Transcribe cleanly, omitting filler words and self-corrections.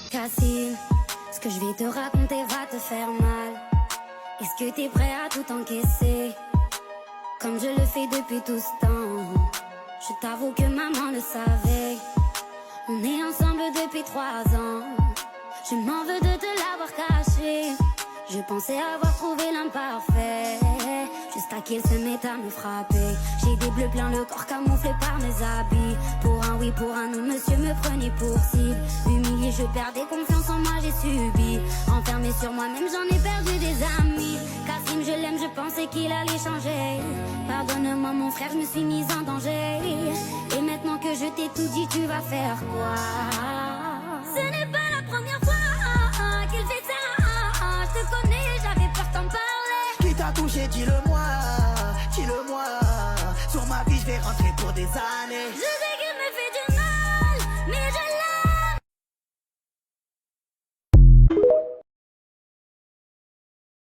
Cassim, ce que je vais te raconter va te faire mal. Est-ce que t'es prêt à tout encaisser, comme je le fais depuis tout ce temps? Je t'avoue que maman le savait. On est ensemble depuis 3 ans. Je m'en veux de te l'avoir caché. Je pensais avoir trouvé l'imparfait, juste à qu'il se met à me frapper. J'ai des bleus plein le corps camouflé par mes habits. Pour un oui, pour un non, monsieur me prenait pour cible. Humilié, je perdais confiance en moi, j'ai subi. Enfermé sur moi-même, j'en ai perdu des amis. Cassim, je l'aime, je pensais qu'il allait changer. Pardonne-moi mon frère, je me suis mise en danger. Et maintenant que je t'ai tout dit, tu vas faire quoi? Ce n'est pas la première fois qu'il fait ça. Je te connais, j'avais peur d'en parler. Qui t'a touché, dis-le-moi, dis-le-moi. Sur ma vie, je vais rentrer pour des années.